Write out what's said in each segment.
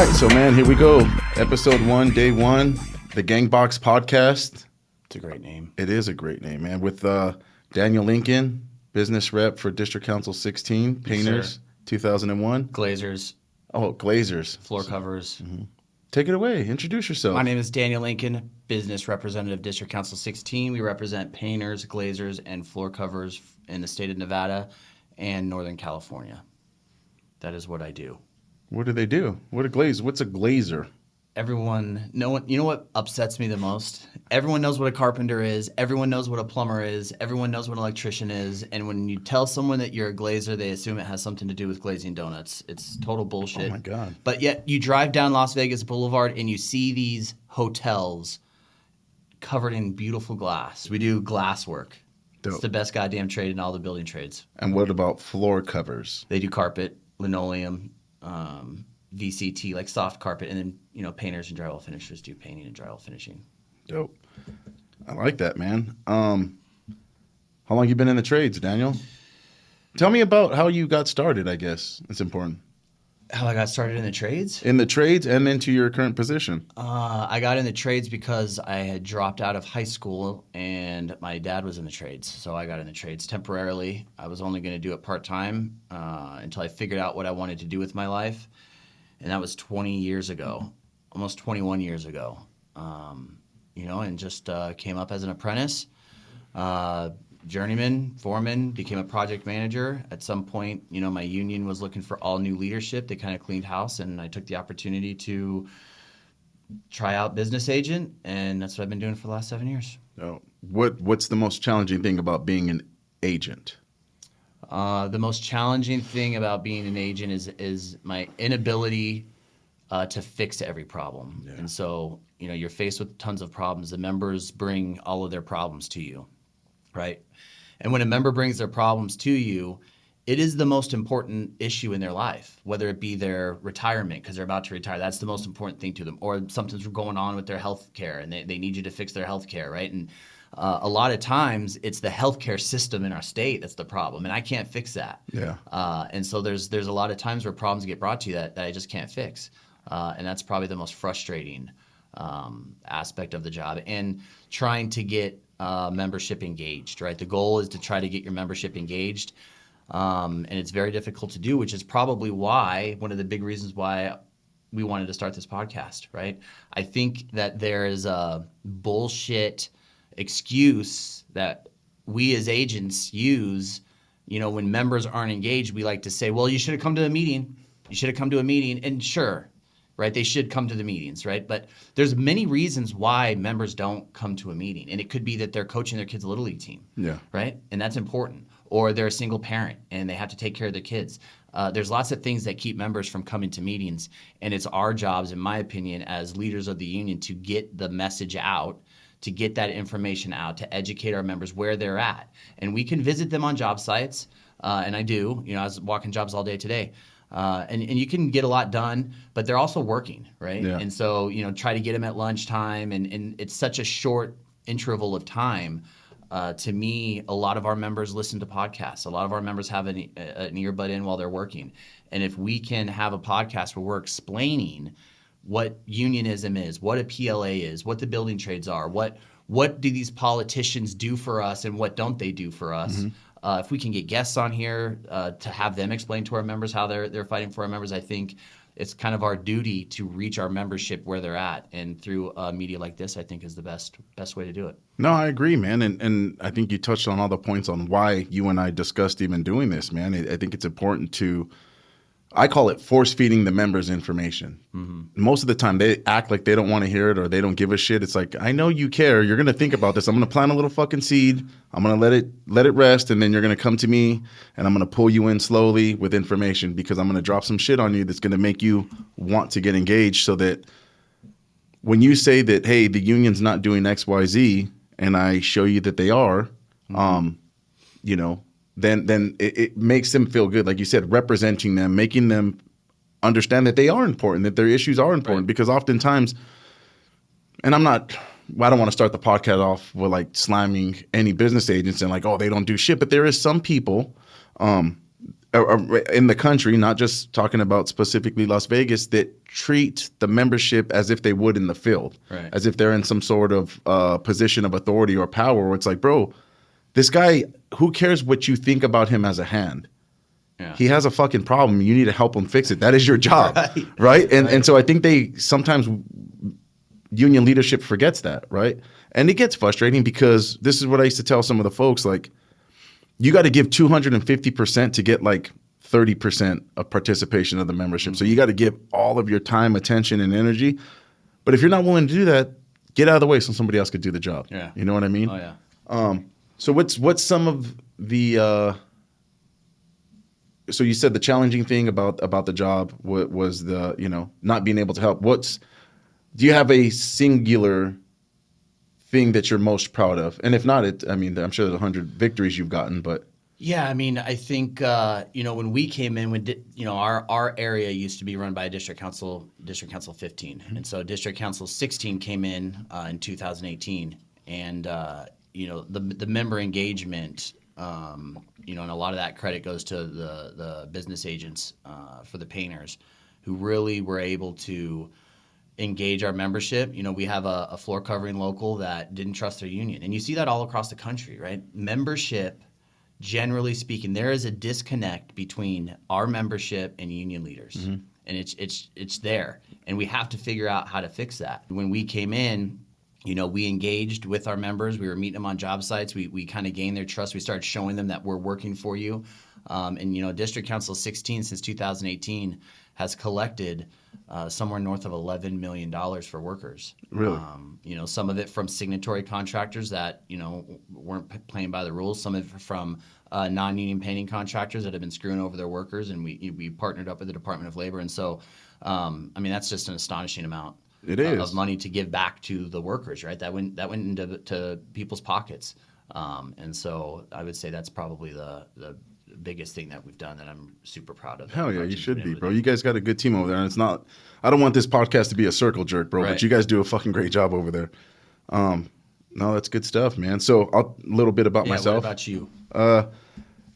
right, so man, here we go. Episode 1, day 1, the GangboX Podcast. It's a great name. It is a great name, man. With Daniel Lincoln, business rep for District Council 16, Painters, 2001. Glazers. Oh, Glazers. Floor covers. Mm-hmm. Take it away. Introduce yourself. My name is Daniel Lincoln, business representative, District Council 16. We represent painters, glazers, and floor covers in the state of Nevada and Northern California. That is what I do. What do they do? What's a glazer? No one, you know what upsets me the most? Everyone knows what a carpenter is. Everyone knows what a plumber is. Everyone knows what an electrician is. And when you tell someone that you're a glazer, they assume it has something to do with glazing donuts. It's total bullshit. Oh my God. But yet you drive down Las Vegas Boulevard and you see these hotels covered in beautiful glass. We do glass work. Dope. It's the best goddamn trade in all the building trades. And what about floor covers? They do carpet, linoleum, VCT, like soft carpet, and then, painters and drywall finishers do painting and drywall finishing. Dope. I like that, man. How long you been in the trades, Daniel? Tell me about how you got started, I guess. It's important. How I got started in the trades? In the trades and into your current position. I got in the trades because I had dropped out of high school and my dad was in the trades. So I got in the trades temporarily. I was only going to do it part-time until I figured out what I wanted to do with my life. And that was 20 years ago, almost 21 years ago. And just came up as an apprentice, journeyman, foreman, became a project manager. At some point, my union was looking for all new leadership. They kind of cleaned house, and I took the opportunity to try out business agent, and that's what I've been doing for the last 7 years. Oh, what's the most challenging thing about being an agent? The most challenging thing about being an agent is my inability to fix every problem. Yeah. And so, you're faced with tons of problems. The members bring all of their problems to you, right? And when a member brings their problems to you, it is the most important issue in their life, whether it be their retirement because they're about to retire. That's the most important thing to them. Or something's going on with their health care and they need you to fix their health care, right? And a lot of times it's the healthcare system in our state that's the problem, and I can't fix that. Yeah. And so there's a lot of times where problems get brought to you that I just can't fix, and that's probably the most frustrating aspect of the job. And trying to get membership engaged, right? The goal is to try to get your membership engaged, and it's very difficult to do, which is probably why one of the big reasons why we wanted to start this podcast, right? I think that there is a bullshit excuse that we as agents use. When members aren't engaged, we like to say, well, you should have come to a meeting. You should have come to a meeting. And sure, right, they should come to the meetings, right? But there's many reasons why members don't come to a meeting. And it could be that they're coaching their kids' Little League team, right? And that's important. Or they're a single parent and they have to take care of their kids. There's lots of things that keep members from coming to meetings. And it's our jobs, in my opinion, as leaders of the union to get the message out, to get that information out, to educate our members where they're at. And we can visit them on job sites, and I do. I was walking jobs all day today. And you can get a lot done, but they're also working, right? Yeah. And so, try to get them at lunchtime, and it's such a short interval of time. To me, a lot of our members listen to podcasts. A lot of our members have an earbud in while they're working. And if we can have a podcast where we're explaining what unionism is, what a PLA is, what the building trades are, what do these politicians do for us and what don't they do for us. Mm-hmm. If we can get guests on here to have them explain to our members how they're fighting for our members, I think it's kind of our duty to reach our membership where they're at. And through media like this, I think is the best way to do it. No, I agree, man. And I think you touched on all the points on why you and I discussed even doing this, man. I think it's important to, I call it force feeding the members information. Mm-hmm. Most of the time they act like they don't want to hear it or they don't give a shit. It's like, I know you care. You're going to think about this. I'm going to plant a little fucking seed. I'm going to let it rest. And then you're going to come to me and I'm going to pull you in slowly with information because I'm going to drop some shit on you that's going to make you want to get engaged, so that when you say that, hey, the union's not doing X, Y, Z, and I show you that they are, mm-hmm. Then it makes them feel good. Like you said, representing them, making them understand that they are important, that their issues are important. Right. Because oftentimes, and I don't want to start the podcast off with like slamming any business agents and like, oh, they don't do shit. But there is some people in the country, not just talking about specifically Las Vegas, that treat the membership as if they would in the field, Right. as if they're in some sort of position of authority or power. Where it's like, bro, this guy, who cares what you think about him as a hand? Yeah. He has a fucking problem. You need to help him fix it. That is your job, Right. right? And so I think they sometimes union leadership forgets that, right? And it gets frustrating because this is what I used to tell some of the folks, like, you got to give 250% to get like 30% of participation of the membership. So you got to give all of your time, attention, and energy. But if you're not willing to do that, get out of the way so somebody else could do the job. Yeah. You know what I mean? Oh yeah. So what's some of the so you said the challenging thing about the job was the, not being able to help. Do you have a singular thing that you're most proud of? And if not, I'm sure there's 100 victories you've gotten, but Yeah, I mean, I think when we came in, our area used to be run by District Council 15, and so District Council 16 came in 2018, and the member engagement, and a lot of that credit goes to the business agents for the painters, who really were able to engage our membership. We have a floor covering local that didn't trust their union, and you see that all across the country, right? Membership. Generally speaking, there is a disconnect between our membership and union leaders, and it's there, and we have to figure out how to fix that. When we came in, we engaged with our members. We were meeting them on job sites. We kind of gained their trust. We started showing them that we're working for you, and District Council 16 since 2018 has collected somewhere north of $11 million for workers. Really? Some of it from signatory contractors that, weren't playing by the rules. Some of it from non-union painting contractors that have been screwing over their workers, and we partnered up with the Department of Labor. And so, that's just an astonishing amount of money to give back to the workers, right? That went into people's pockets. And so I would say that's probably the biggest thing that we've done that I'm super proud of. Hell yeah, you should be, bro. You guys got a good team over there, and it's not. I don't want this podcast to be a circle jerk, bro. Right. But you guys do a fucking great job over there. No, that's good stuff, man. So a little bit about myself. What about you?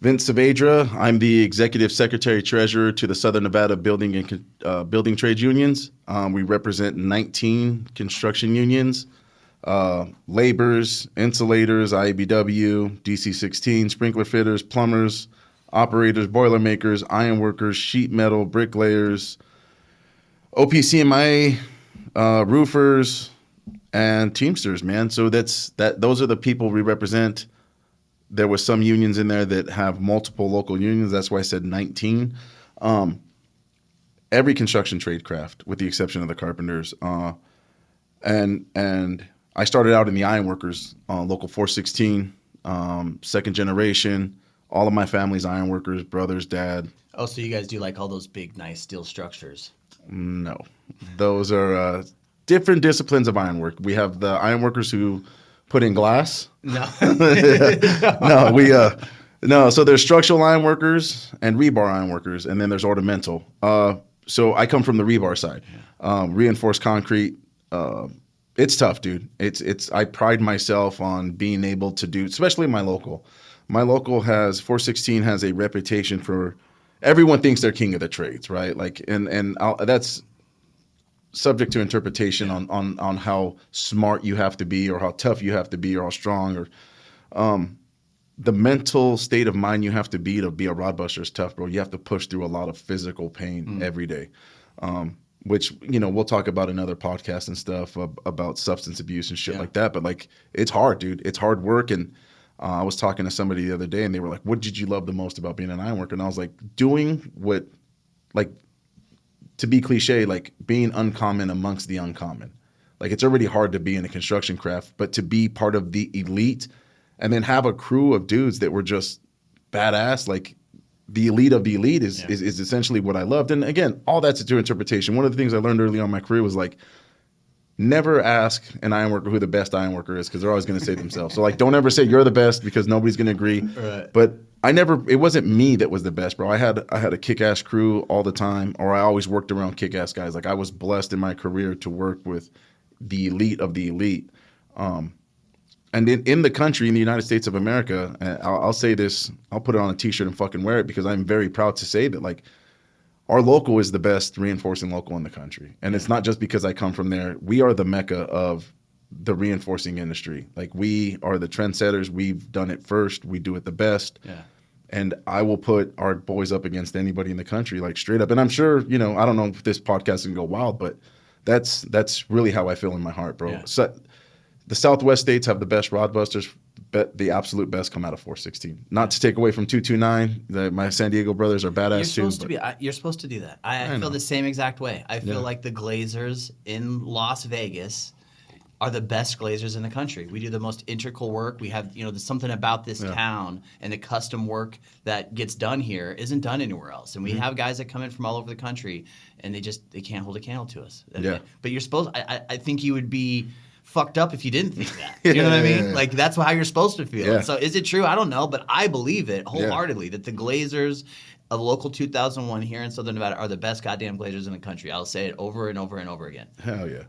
Vince Saavedra. I'm the executive secretary treasurer to the Southern Nevada Building and Building Trades Unions. We represent 19 construction unions, laborers, insulators, IABW, DC-16, sprinkler fitters, plumbers, operators, boilermakers, ironworkers, sheet metal, bricklayers, OPCMI, roofers, and Teamsters, man. So those are the people we represent. There were some unions in there that have multiple local unions. That's why I said 19. Every construction trade craft, with the exception of the carpenters. And I started out in the ironworkers, local 416, second generation. All of my family's ironworkers, brothers, dad. Oh, so you guys do like all those big, nice steel structures? No, those are different disciplines of ironwork. We have the ironworkers who put in glass. No. No. So there's structural ironworkers and rebar ironworkers, and then there's ornamental. So I come from the rebar side, reinforced concrete. It's tough, dude. I pride myself on being able to do, especially my local. My local 416 has a reputation for, everyone thinks they're king of the trades, right? Like, and that's subject to interpretation on how smart you have to be, or how tough you have to be, or how strong, or the mental state of mind you have to be a rod buster is tough, bro. You have to push through a lot of physical pain every day, which, we'll talk about in other podcasts and stuff about substance abuse and shit like that. But like, it's hard, dude. It's hard work. And I was talking to somebody the other day, and they were like, what did you love the most about being an ironworker? And I was like, doing what, like, to be cliche, like being uncommon amongst the uncommon. Like, it's already hard to be in a construction craft, but to be part of the elite and then have a crew of dudes that were just badass, like the elite of the elite is essentially what I loved. And again, all that's to interpretation. One of the things I learned early on in my career was like, never ask an ironworker who the best ironworker is, because they're always going to say themselves. So like, don't ever say you're the best, because nobody's going to agree. Right. But it wasn't me that was the best, bro. I had a kick-ass crew all the time, or I always worked around kick-ass guys. Like, I was blessed in my career to work with the elite of the elite. And in the country, in the United States of America, I'll say this, I'll put it on a t-shirt and fucking wear it because I'm very proud to say that, like, our local is the best reinforcing local in the country. And it's not just because I come from there. We are the mecca of the reinforcing industry. Like, we are the trendsetters. We've done it first. We do it the best. Yeah. And I will put our boys up against anybody in the country, like, straight up. And I'm sure, you know, I don't know if this podcast can go wild, but that's really how I feel in my heart, bro. Yeah. So, the Southwest states have the best rod busters. The absolute best come out of 416. Not to take away from 229. My San Diego brothers are badass You're supposed to do that. I feel the same exact way. I feel like the Glazers in Las Vegas are the best Glazers in the country. We do the most integral work. We have, you know, there's something about this town and the custom work that gets done here isn't done anywhere else. And we have guys that come in from all over the country, and they can't hold a candle to us. Yeah. But you're supposed. I think you would be fucked up if you didn't think that. You know what I mean? Like, that's how you're supposed to feel. Yeah. So is it true? I don't know, but I believe it wholeheartedly that the Glazers of Local 2001 here in Southern Nevada are the best goddamn Glazers in the country. I'll say it over and over and over again. Hell yeah.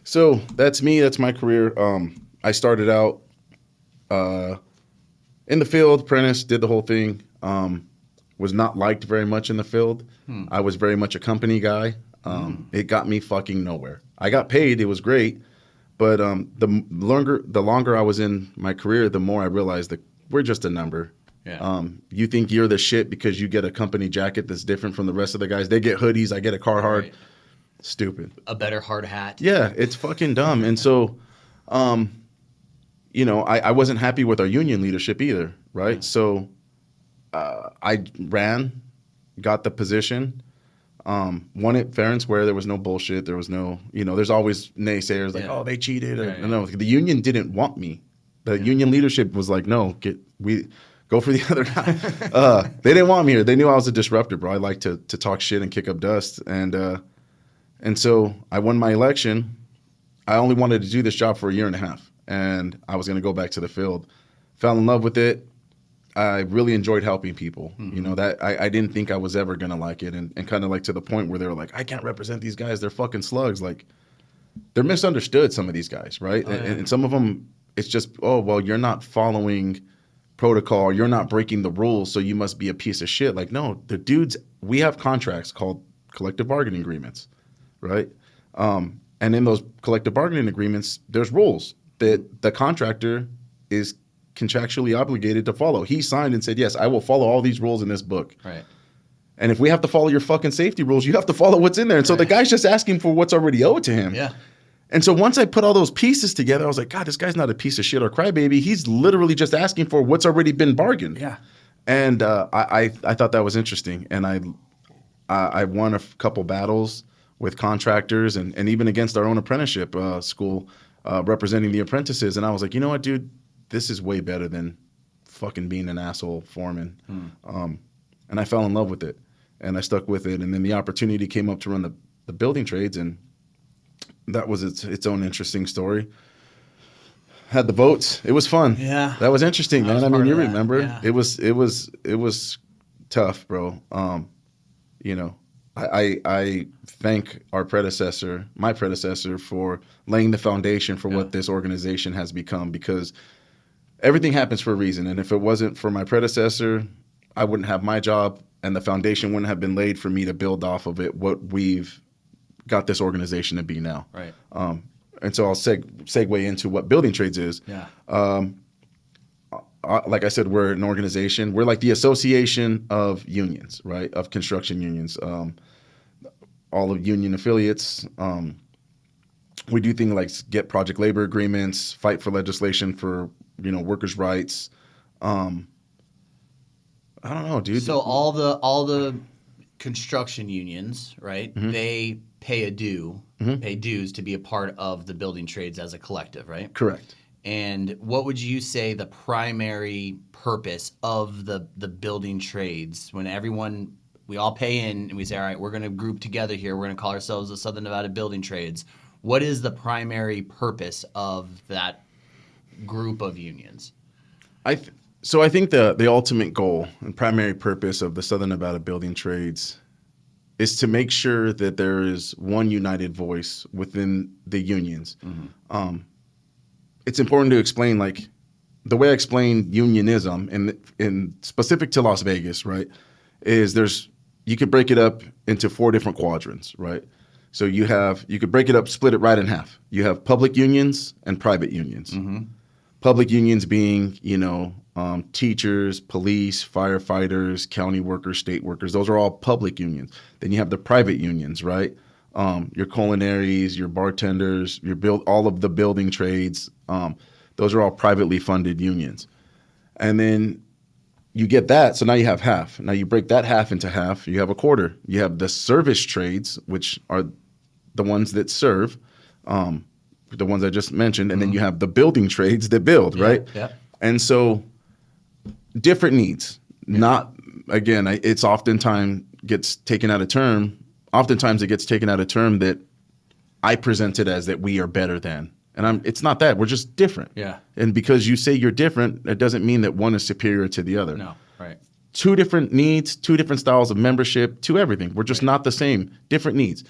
So that's me. That's my career. I started out in the field, apprentice, did the whole thing. Was not liked very much in the field. I was very much a company guy. It got me fucking nowhere. I got paid. It was great. But the longer I was in my career, the more I realized that we're just a number. Yeah. You think you're the shit because you get a company jacket that's different from the rest of the guys. They get hoodies. I get a Carhartt. Right. Stupid. A better hard hat. Yeah, it's fucking dumb. And so, you know, I wasn't happy with our union leadership either, right? Yeah. So I ran, got the position. Won it fair and square. There was no bullshit. There was no, you know, there's always naysayers like, oh, they cheated. No, the union didn't want me. The union leadership was like, no, go for the other guy. They didn't want me here. They knew I was a disruptor, bro. I like to talk shit and kick up dust. And so I won my election. I only wanted to do this job for a year and a half, and I was going to go back to the field. Fell in love with it. I really enjoyed helping people. You know, that I didn't think I was ever going to like it. And kind of like to the point where they were like, I can't represent these guys. They're fucking slugs. Like, they're misunderstood, some of these guys, right? And some of them, it's just, oh, well, you're not following protocol. You're not breaking the rules, so you must be a piece of shit. Like, no, the dudes, we have contracts called collective bargaining agreements, right? And in those collective bargaining agreements, there's rules that the contractor is contractually obligated to follow. He signed and said, yes, I will follow all these rules in this book. Right. And if we have to follow your fucking safety rules, you have to follow what's in there. And so the guy's just asking for what's already owed to him. Yeah. And so once I put all those pieces together, I was like, God, this guy's not a piece of shit or crybaby. He's literally just asking for what's already been bargained. Yeah. And I thought that was interesting. And I won a couple battles with contractors and even against our own apprenticeship school representing the apprentices. And I was like, you know what, dude? This is way better than fucking being an asshole foreman. And I fell in love with it. And I stuck with it. And then the opportunity came up to run the building trades, and that was its own interesting story. Had the votes. It was fun. Yeah. That was interesting, man. I mean, you remember. Yeah. It was tough, bro. You know, I thank my predecessor for laying the foundation for what this organization has become, because everything happens for a reason. And if it wasn't for my predecessor, I wouldn't have my job, and the foundation wouldn't have been laid for me to build off of it what we've got this organization to be now. Right. And so I'll segue into what Building Trades is. Yeah. Like I said, we're an organization. We're like the association of unions, right? Of construction unions. All of union affiliates. We do things like get project labor agreements, fight for legislation for, you know, workers' rights. I don't know, dude. So all the construction unions, right? They pay pay dues to be a part of the building trades as a collective, right? Correct. And what would you say the primary purpose of the building trades, when we all pay in and we say, all right, we're going to group together here. We're going to call ourselves the Southern Nevada Building Trades. What is the primary purpose of that group of unions? So I think the ultimate goal and primary purpose of the Southern Nevada Building Trades is to make sure that there is one united voice within the unions. it's important to explain, like, the way I explain unionism in specific to Las Vegas, right, is you could break it up into 4 different quadrants, right? So you could break it up, split it right in half. You have public unions and private unions. Mm-hmm. Public unions being, teachers, police, firefighters, county workers, state workers. Those are all public unions. Then you have the private unions, right? Your culinaries, your bartenders, all of the building trades. Those are all privately funded unions. And then you get that, so now you have half. Now you break that half into half, you have a quarter. You have the service trades, which are the ones that serve, the ones I just mentioned, and then you have the building trades that build, right? Yeah. And so different needs. Not, again, it's oftentimes gets taken out of term. Oftentimes it gets taken out of term that I present it as that we are better than. And it's not that. We're just different. Yeah. And because you say you're different, it doesn't mean that one is superior to the other. No, right. 2 different needs, 2 different styles of membership, to everything. We're just not the same. Different needs.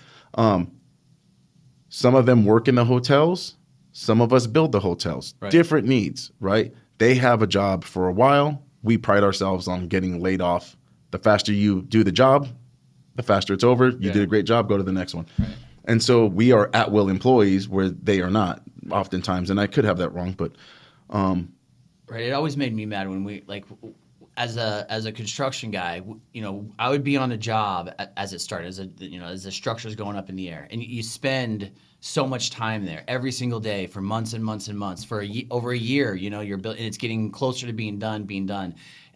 Some of them work in the hotels. Some of us build the hotels. Right. Different needs, right? They have a job for a while. We pride ourselves on getting laid off. The faster you do the job, the faster it's over. You did a great job, go to the next one. Right. And so we are at-will employees where they are not oftentimes. And I could have that wrong, but right. It always made me mad when we, like, as a construction guy, I would be on a job as it started, as the structure's going up in the air, and you spend so much time there every single day for months and months and months for over a year. You're building, and it's getting closer to being done.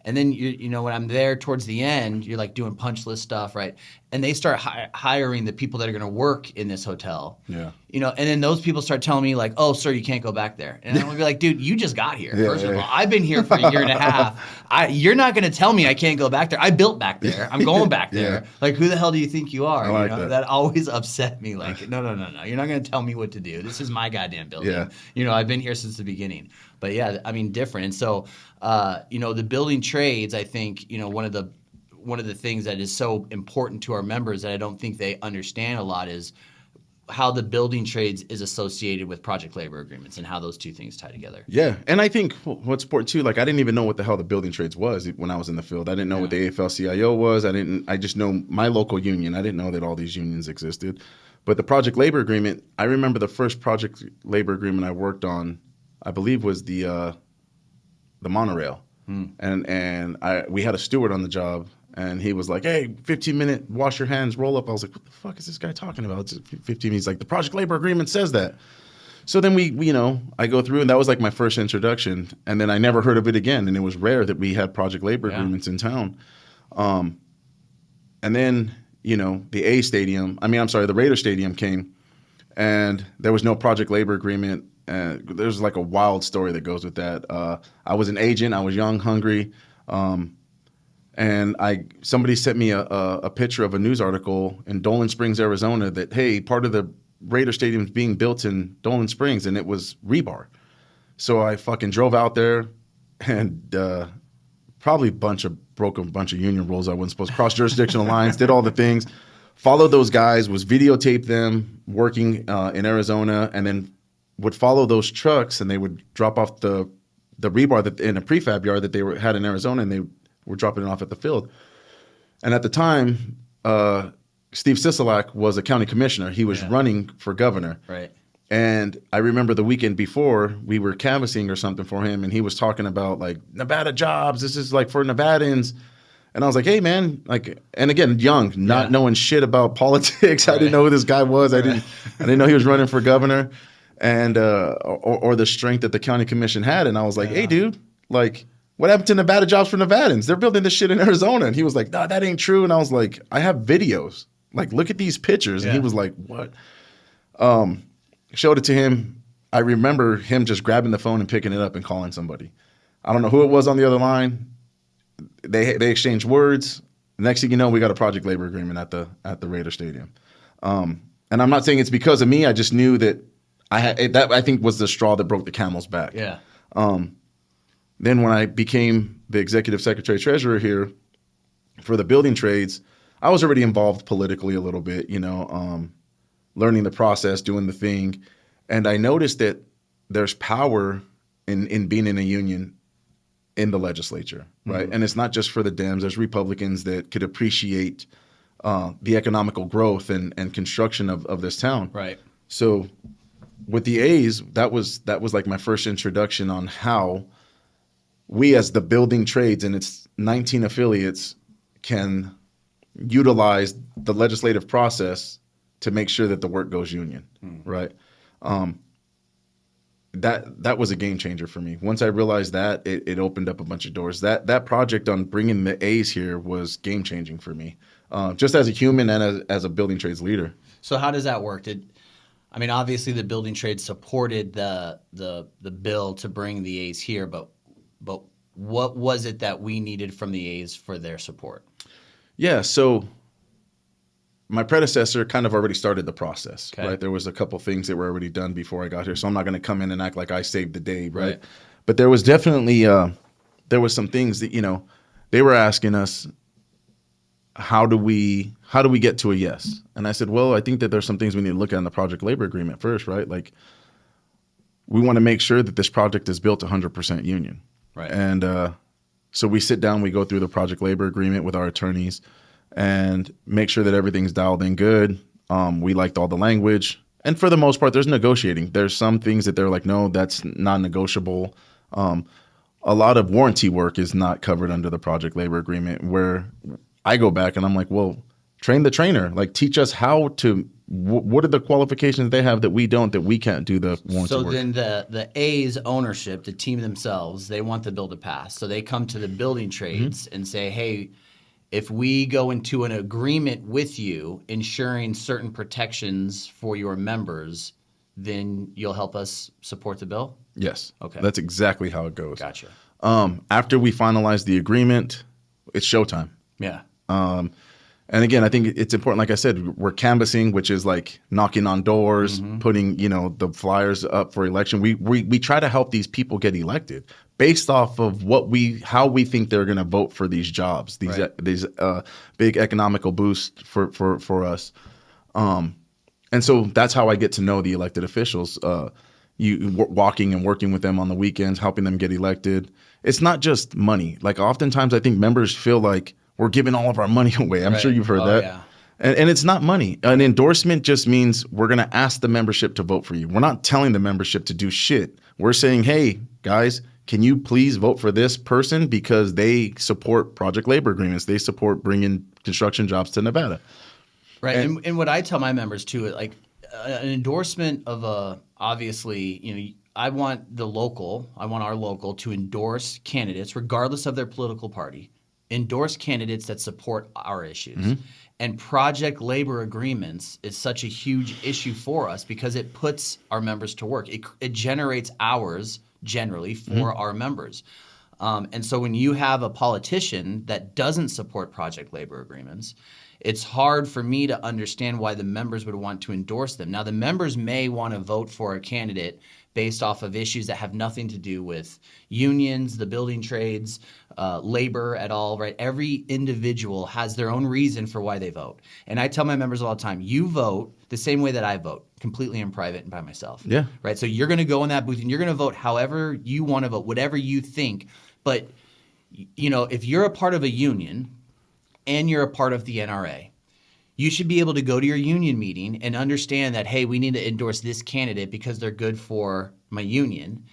And then when I'm there towards the end, you're like doing punch list stuff, right? And they start hiring the people that are going to work in this hotel. Yeah. And then those people start telling me like, "Oh, sir, you can't go back there." And I'm gonna be like, "Dude, you just got here. First of all, I've been here for a year and a half. You're not gonna tell me I can't go back there. I built back there. I'm going back there. Like, who the hell do you think you are?" I like That always upset me. Like, no. You're not gonna tell me what to do. This is my goddamn building. Yeah. I've been here since the beginning. But yeah, I mean, different. And so, the building trades, I think, one of the things that is so important to our members that I don't think they understand a lot is how the building trades is associated with project labor agreements and how those two things tie together. Yeah. And I think what's important too, like, I didn't even know what the hell the building trades was when I was in the field. I didn't know what the AFL-CIO was. I just know my local union. I didn't know that all these unions existed. But the project labor agreement, I remember the first project labor agreement I worked on, I believe, was the monorail. And we had a steward on the job, and he was like, "Hey, 15-minute wash your hands, roll up." I was like, "What the fuck is this guy talking about?" It's 15. He's like, "The project labor agreement says that." So then I go through, and that was like my first introduction. And then I never heard of it again. And it was rare that we had project labor agreements in town. And then, the Raider Stadium came, and there was no project labor agreement. And there's like a wild story that goes with that. I was an agent. I was young, hungry. And somebody sent me a picture of a news article in Dolan Springs, Arizona, that, hey, part of the Raider Stadium is being built in Dolan Springs, and it was rebar. So I fucking drove out there and probably broke a bunch of union rules I wasn't supposed to, cross jurisdictional lines, did all the things, followed those guys, was videotaped them working in Arizona, and then would follow those trucks, and they would drop off the rebar in a prefab yard that they had in Arizona, and they were dropping it off at the field. And at the time, Steve Sisolak was a county commissioner. He was running for governor. Right. And I remember the weekend before, we were canvassing or something for him, and he was talking about, like, Nevada jobs. This is like for Nevadans. And I was like, hey, man, like, and again, young, not knowing shit about politics. I didn't know who this guy was. I didn't know he was running for governor, and or the strength that the county commission had. And I was like, hey, dude, like, what happened to Nevada jobs for Nevadans? They're building this shit in Arizona. And he was like, no, that ain't true. And I was like, I have videos. Like, look at these pictures. And he was like, what? Showed it to him. I remember him just grabbing the phone and picking it up and calling somebody. I don't know who it was on the other line. They exchanged words. Next thing you know, we got a project labor agreement at the Raider Stadium. And I'm not saying it's because of me. I just knew that that I think was the straw that broke the camel's back. Yeah. Then when I became the executive secretary treasurer here for the building trades, I was already involved politically a little bit, learning the process, doing the thing. And I noticed that there's power in being in a union in the legislature, right? And it's not just for the Dems. There's Republicans that could appreciate the economical growth and construction of this town. Right. So with the A's, that was like my first introduction on how we as the building trades and its 19 affiliates can utilize the legislative process to make sure that the work goes union, right? That was a game changer for me. Once I realized that, it opened up a bunch of doors. That project on bringing the A's here was game changing for me, just as a human and as a building trades leader. So how does that work? Obviously the building trades supported the bill to bring the A's here, but what was it that we needed from the A's for their support? Yeah, so my predecessor kind of already started the process, Okay. right? There was a couple things that were already done before I got here, so I'm not going to come in and act like I saved the day, right? But there was definitely there was some things that they were asking us, how do we get to a yes? And I said, well, I think that there's some things we need to look at in the project labor agreement first, right? Like, we want to make sure that this project is built 100% union, Right. And so we sit down, we go through the project labor agreement with our attorneys and make sure that everything's dialed in good. We liked all the language. And for the most part, there's negotiating. There's some things that they're like, no, that's non-negotiable. A lot of warranty work is not covered under the project labor agreement, where I go back and I'm like, well, train the trainer. Like, teach us how to, what are the qualifications they have that we don't, that we can't do the warranty work. So then the A's ownership, the team themselves, they want the bill to pass. So they come to the building trades and say, hey, if we go into an agreement with you ensuring certain protections for your members, then you'll help us support the bill? Yes. Okay. That's exactly how it goes. Gotcha. After we finalize the agreement, it's showtime. Yeah. And again, I think it's important. Like I said, we're canvassing, which is like knocking on doors, putting, the flyers up for election. We try to help these people get elected based off of how we think they're going to vote for these jobs, these big economical boosts for us. And so that's how I get to know the elected officials. Walking and working with them on the weekends, helping them get elected. It's not just money. Like, oftentimes I think members feel like we're giving all of our money away. I'm sure you've heard that. Yeah. And it's not money. An endorsement just means we're going to ask the membership to vote for you. We're not telling the membership to do shit. We're saying, hey, guys, can you please vote for this person because they support project labor agreements. They support bringing construction jobs to Nevada. Right. And what I tell my members too, like an endorsement of obviously, I want our local to endorse candidates regardless of their political party. Endorse candidates that support our issues. And project labor agreements is such a huge issue for us because it puts our members to work. It generates hours generally for our members. And so when you have a politician that doesn't support project labor agreements, it's hard for me to understand why the members would want to endorse them. Now, the members may want to vote for a candidate based off of issues that have nothing to do with unions, the building trades, labor at all, right? Every individual has their own reason for why they vote. And I tell my members all the time, you vote the same way that I vote, completely in private and by myself. Yeah. Right? So you're going to go in that booth and you're going to vote however you want to vote, whatever you think. But, if you're a part of a union and you're a part of the NRA, you should be able to go to your union meeting and understand that, hey, we need to endorse this candidate because they're good for my union.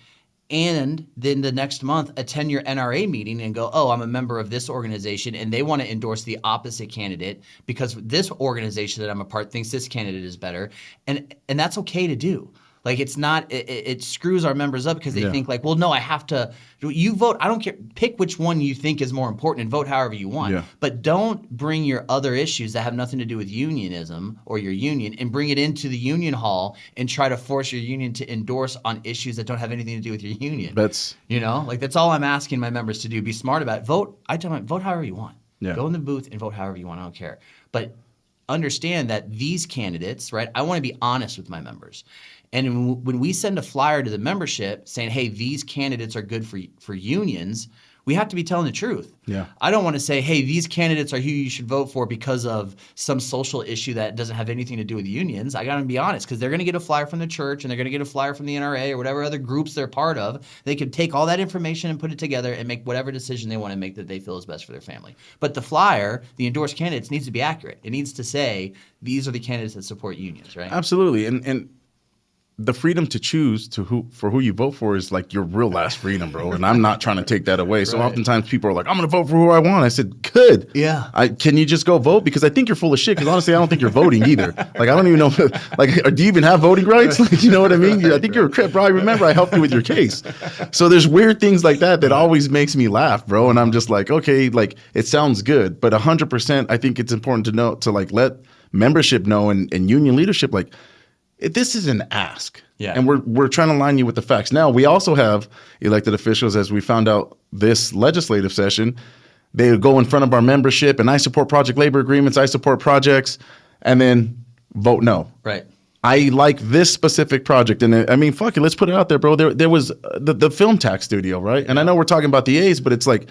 And then the next month, attend your NRA meeting and go, oh, I'm a member of this organization and they want to endorse the opposite candidate because this organization that I'm a part thinks this candidate is better. And that's okay to do. Like, it's not, it screws our members up because they think like, well, no, I have to, you vote, I don't care, pick which one you think is more important and vote however you want. Yeah. But don't bring your other issues that have nothing to do with unionism or your union and bring it into the union hall and try to force your union to endorse on issues that don't have anything to do with your union. That's all I'm asking my members to do. Be smart about it. Vote. I tell them, vote however you want. Yeah. Go in the booth and vote however you want. I don't care. But understand that these candidates, right, I want to be honest with my members. And when we send a flyer to the membership saying, hey, these candidates are good for unions, we have to be telling the truth. Yeah. I don't want to say, hey, these candidates are who you should vote for because of some social issue that doesn't have anything to do with unions. I got to be honest, because they're going to get a flyer from the church and they're going to get a flyer from the NRA or whatever other groups they're part of. They can take all that information and put it together and make whatever decision they want to make that they feel is best for their family. But the flyer, the endorsed candidates, needs to be accurate. It needs to say, these are the candidates that support unions, right? Absolutely. And the freedom to choose for who you vote for is like your real last freedom, bro. And I'm not trying to take that away. So oftentimes people are like, I'm going to vote for who I want. I said, good. Yeah. Can you just go vote? Because I think you're full of shit. Because honestly, I don't think you're voting either. Like, I don't even know. Like, do you even have voting rights? Like, you know what I mean? I think you're a crip, bro. I remember I helped you with your case. So there's weird things like that always makes me laugh, bro. And I'm just like, okay, like it sounds good. But 100%, I think it's important to know, to like let membership know and union leadership, like, this is an ask. Yeah. And we're trying to line you with the facts. Now, we also have elected officials, as we found out this legislative session, they go in front of our membership and I support project labor agreements, I support projects, and then vote no. Right. I like this specific project. And I mean, fuck it, let's put it out there, bro. There was the film tax studio, right? And I know we're talking about the A's, but it's like,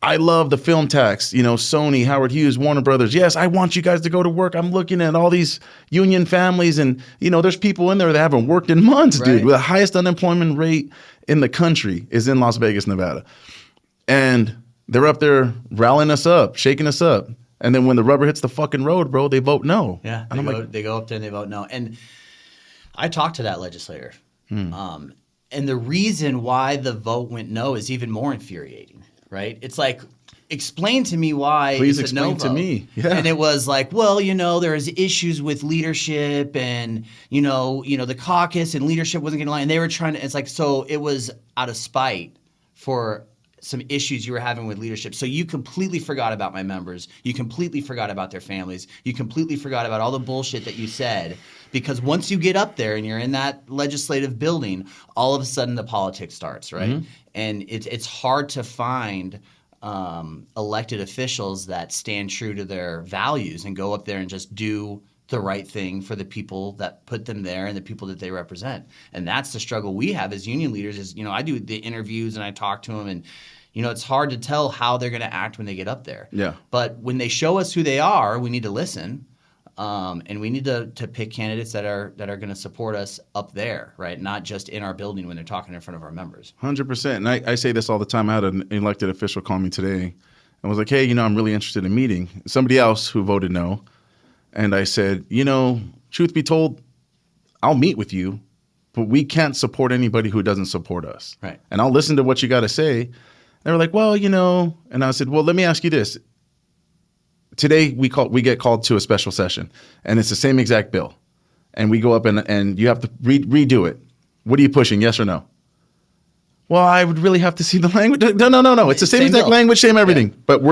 I love the film tax, Sony, Howard Hughes, Warner Brothers. Yes, I want you guys to go to work. I'm looking at all these union families and, there's people in there that haven't worked in months, dude. The highest unemployment rate in the country is in Las Vegas, Nevada. And they're up there rallying us up, shaking us up. And then when the rubber hits the fucking road, bro, they vote no. Yeah, they go up there and they vote no. And I talked to that legislator. And the reason why the vote went no is even more infuriating. Right? It's like, explain to me why. Please it's explain a no to vote. me. Yeah. And it was like, well, there's issues with leadership and, the caucus and leadership wasn't going to lie. And they were trying to, it's like, so it was out of spite for some issues you were having with leadership. So you completely forgot about my members. You completely forgot about their families. You completely forgot about all the bullshit that you said. Because once you get up there and you're in that legislative building, all of a sudden the politics starts, right? Mm-hmm. And it's hard to find elected officials that stand true to their values and go up there and just do the right thing for the people that put them there and the people that they represent. And that's the struggle we have as union leaders is, I do the interviews and I talk to them and, it's hard to tell how they're going to act when they get up there. Yeah. But when they show us who they are, we need to listen. And we need to pick candidates that are going to support us up there, right? Not just in our building when they're talking in front of our members. 100%. And I say this all the time. I had an elected official call me today and was like, hey, I'm really interested in meeting somebody else who voted no. And I said, truth be told, I'll meet with you, but we can't support anybody who doesn't support us. Right. And I'll listen to what you got to say. They were like, well, and I said, well, let me ask you this. Today we get called to a special session and it's the same exact bill. And we go up and you have to redo it. What are you pushing? Yes or no? Well, I would really have to see the language. No. It's the same exact bill. Language, same everything. Yeah. But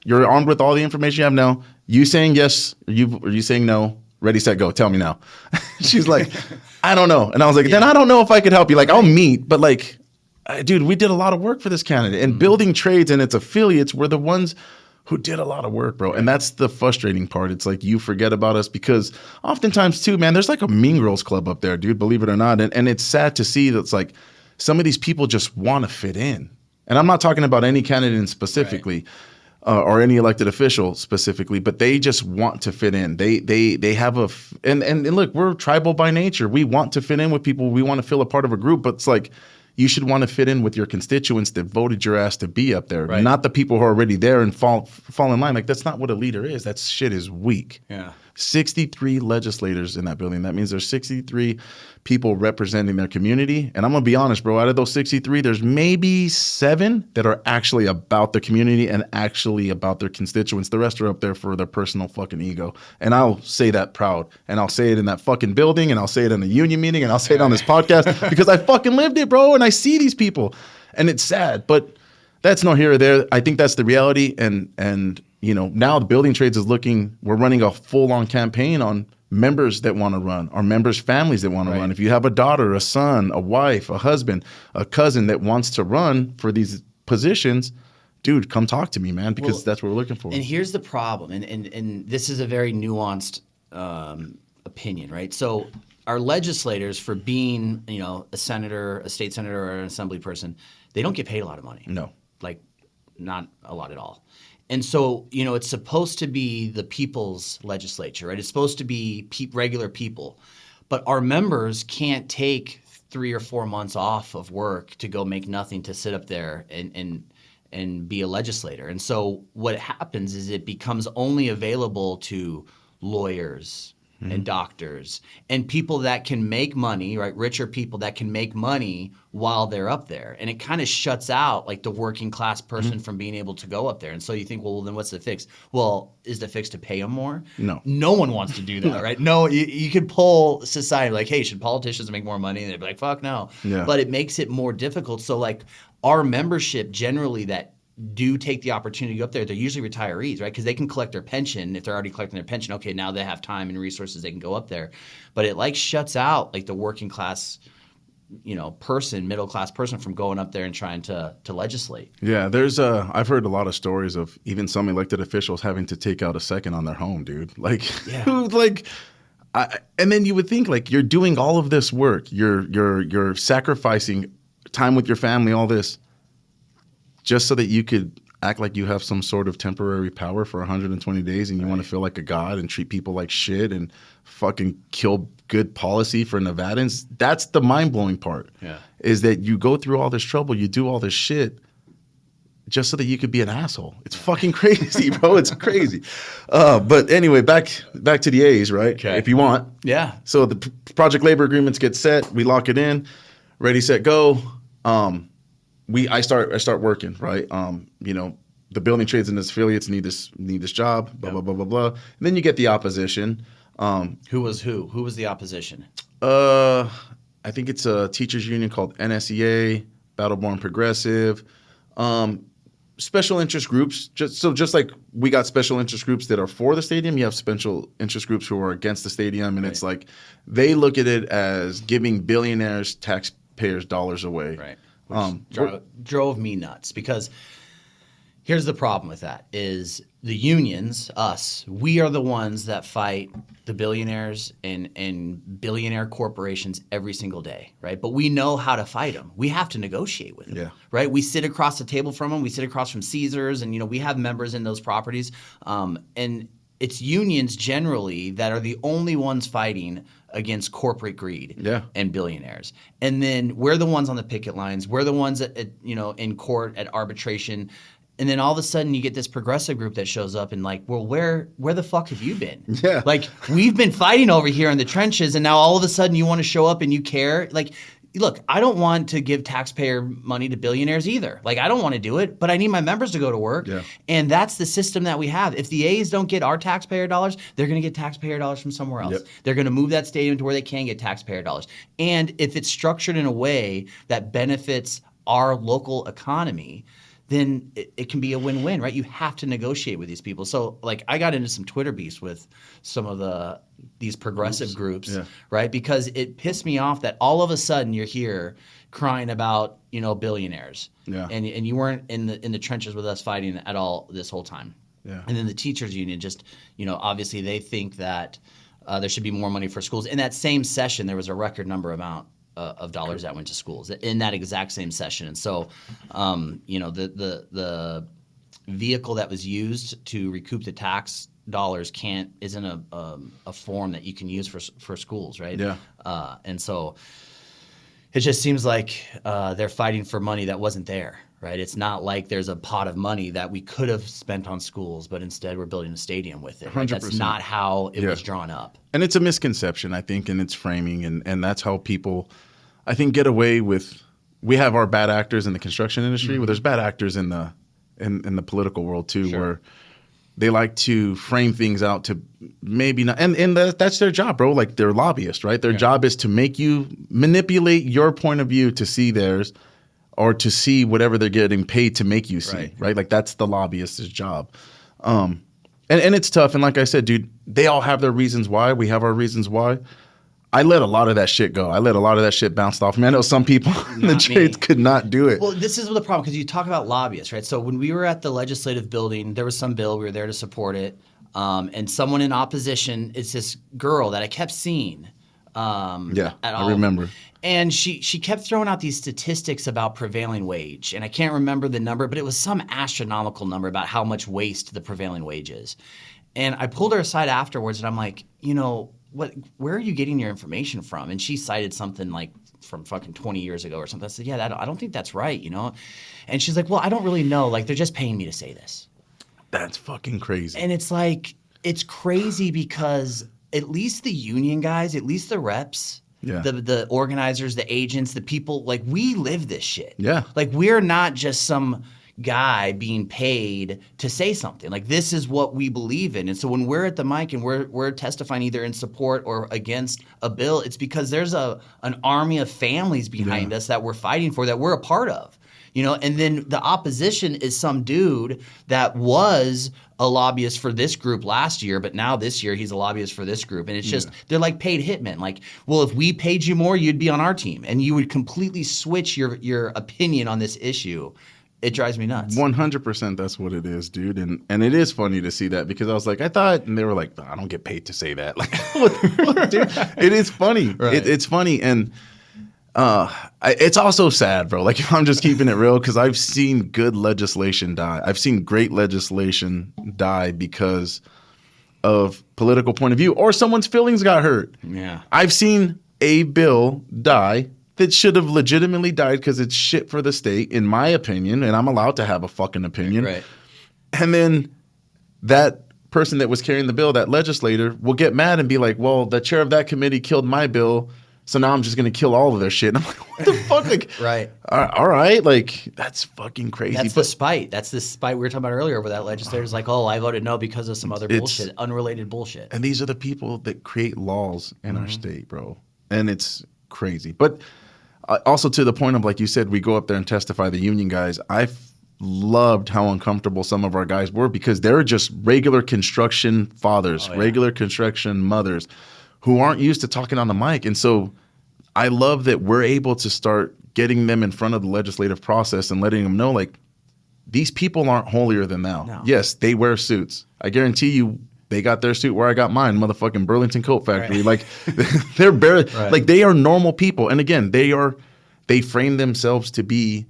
you're armed with all the information you have now. You saying yes, or you saying no? Ready, set, go. Tell me now. She's like, I don't know. And I was like, then I don't know if I could help you. Like, I'll meet, but like, dude, we did a lot of work for this candidate. And building trades and its affiliates were the ones who did a lot of work, bro. And that's the frustrating part. It's like you forget about us because oftentimes too, man, there's like a Mean Girls club up there, dude, believe it or not. And it's sad to see that it's like some of these people just want to fit in. And I'm not talking about any candidate specifically or any elected official specifically, but they just want to fit in. They have and look, we're tribal by nature. We want to fit in with people. We want to feel a part of a group, but it's like, you should want to fit in with your constituents that voted your ass to be up there, not the people who are already there and fall in line. Like, that's not what a leader is. That shit is weak. Yeah. 63 legislators in that building. That means there's 63 people representing their community. And I'm going to be honest, bro, out of those 63, there's maybe 7 that are actually about the community and actually about their constituents. The rest are up there for their personal fucking ego. And I'll say that proud. And I'll say it in that fucking building. And I'll say it in a union meeting. And I'll say it on this podcast because I fucking lived it, bro. And I see these people. And it's sad. But that's no here or there. I think that's the reality. And now the building trades is we're running a full-on campaign on members that want to run, or members' families that want to run. If you have a daughter, a son, a wife, a husband, a cousin that wants to run for these positions, dude, come talk to me, man, because that's what we're looking for. And here's the problem, and this is a very nuanced opinion, right? So our legislators, for being, a senator, a state senator, or an assembly person, they don't get paid a lot of money. No. Like, not a lot at all. And so, it's supposed to be the people's legislature, right? It's supposed to be regular people. But our members can't take 3 or 4 months off of work to go make nothing to sit up there and be a legislator. And so what happens is it becomes only available to lawyers and doctors and people that can make money, right? Richer people that can make money while they're up there. And it kind of shuts out like the working class person from being able to go up there. And so you think, well, then what's the fix? Well, is the fix to pay them more? No. No one wants to do that, right? No, you could poll society like, hey, should politicians make more money? And they'd be like, fuck no. Yeah. But it makes it more difficult. So like our membership generally that do take the opportunity to go up there, they're usually retirees, right? Because they can collect their pension. If they're already collecting their pension, okay, now they have time and resources, they can go up there. But it like shuts out like the working class, person, middle class person from going up there and trying to legislate. Yeah, I've heard a lot of stories of even some elected officials having to take out a second on their home, dude. Like, and then you would think like you're doing all of this work, you're sacrificing time with your family, all this, just so that you could act like you have some sort of temporary power for 120 days and you want to feel like a god and treat people like shit and fucking kill good policy for Nevadans. That's the mind-blowing part. Yeah. Is that you go through all this trouble, you do all this shit just so that you could be an asshole. It's fucking crazy, bro. It's crazy. But anyway, back to the A's, right? Okay. If you want. Yeah. So the project labor agreements get set. We lock it in. Ready, set, go. I start working, right? The building trades and its affiliates need this job, blah, blah, blah, blah, blah. And then you get the opposition. Who was the opposition? I think it's a teachers union called NSEA, Battleborn Progressive. Special interest groups, just like we got special interest groups that are for the stadium, you have special interest groups who are against the stadium, and it's like they look at it as giving billionaires, taxpayers dollars away. Right. Which drove me nuts because here's the problem with that is the unions, us, we are the ones that fight the billionaires and billionaire corporations every single day, right? But we know how to fight them. We have to negotiate with them, right? We sit across the table from them. We sit across from Caesars and, we have members in those properties. And it's unions generally that are the only ones fighting against corporate greed and billionaires. And then we're the ones on the picket lines. We're the ones at in court at arbitration. And then all of a sudden you get this progressive group that shows up and like, well, where the fuck have you been? Yeah. Like we've been fighting over here in the trenches and now all of a sudden you want to show up and you care. Like, look, I don't want to give taxpayer money to billionaires either. Like, I don't want to do it, but I need my members to go to work. Yeah. And that's the system that we have. If the A's don't get our taxpayer dollars, they're going to get taxpayer dollars from somewhere else. Yep. They're going to move that stadium to where they can get taxpayer dollars. And if it's structured in a way that benefits our local economy, then it can be a win-win, right? You have to negotiate with these people. So, like, I got into some Twitter beefs with some of these progressive groups, right? Because it pissed me off that all of a sudden you're here crying about, billionaires, and you weren't in the trenches with us fighting at all this whole time. Yeah. And then the teachers union just, obviously they think that there should be more money for schools. In that same session, there was a record number amount of dollars that went to schools in that exact same session. And so, the vehicle that was used to recoup the tax dollars isn't a form that you can use for schools, right? Yeah. And so it just seems like they're fighting for money that wasn't there, right? It's not like there's a pot of money that we could have spent on schools, but instead we're building a stadium with it. Right? That's not how it was drawn up. And it's a misconception, I think, in its framing, and that's how people, I think, get away with. We have our bad actors in the construction industry. Well, there's bad actors in the political world too, where they like to frame things out to maybe not, and that's their job, bro. Like they're lobbyists, right? Their job is to make you manipulate your point of view to see theirs, or to see whatever they're getting paid to make you see, right? Like that's the lobbyist's job. And it's tough. And like I said, dude, they all have their reasons why. We have our reasons why. I let a lot of that shit go. I let a lot of that shit bounce off me. I know some people in the trades could not do it. Well, this is the problem because you talk about lobbyists, right? So when we were at the legislative building, there was some bill. We were there to support it. and someone in opposition, it's this girl that I kept seeing. I remember. And she kept throwing out these statistics about prevailing wage. And I can't remember the number, but it was some astronomical number about how much waste the prevailing wage is. And I pulled her aside afterwards and I'm like, where are you getting your information from? And she cited something like from fucking 20 years ago or something. I said, yeah, I don't think that's right, And she's like, well, I don't really know. Like, they're just paying me to say this. That's fucking crazy. And it's like, it's crazy because at least the union guys, at least the reps, the organizers, the agents, the people, like, we live this shit. Yeah. Like, we're not just some guy being paid to say something. Like, this is what we believe in. And so when we're at the mic and we're testifying either in support or against a bill, it's because there's an army of families behind us that we're fighting for, that we're a part of. And then the opposition is some dude that was a lobbyist for this group last year, but now this year he's a lobbyist for this group. And it's just, they're like paid hitmen. Like, well, if we paid you more, you'd be on our team. And you would completely switch your opinion on this issue. It drives me nuts. 100% that's what it is, dude. And it is funny to see that because I was like, I thought, and they were like, I don't get paid to say that. Like, what, dude? It is funny. Right. It's funny. And it's also sad, bro. Like, if I'm just keeping it real, because I've seen good legislation die. I've seen great legislation die because of political point of view or someone's feelings got hurt. Yeah. I've seen a bill die that should have legitimately died because it's shit for the state, in my opinion, and I'm allowed to have a fucking opinion. Right. And then that person that was carrying the bill, that legislator, will get mad and be like, well, the chair of that committee killed my bill, so now I'm just going to kill all of their shit. And I'm like, what the fuck? Like, right. All right. Like, that's fucking crazy. That's the spite. That's the spite we were talking about earlier, where that legislator's like, oh, I voted no because of some other bullshit, unrelated bullshit. And these are the people that create laws in our state, bro. And it's crazy. But also to the point of, like you said, we go up there and testify, the union guys. I've loved how uncomfortable some of our guys were because they're just regular construction fathers, regular construction mothers who aren't used to talking on the mic. And so I love that we're able to start getting them in front of the legislative process and letting them know, like, these people aren't holier than thou. No. Yes, they wear suits. I guarantee you they got their suit where I got mine, motherfucking Burlington Coat Factory. Right. Like, they're barely, like, they are normal people. And again, they frame themselves to be,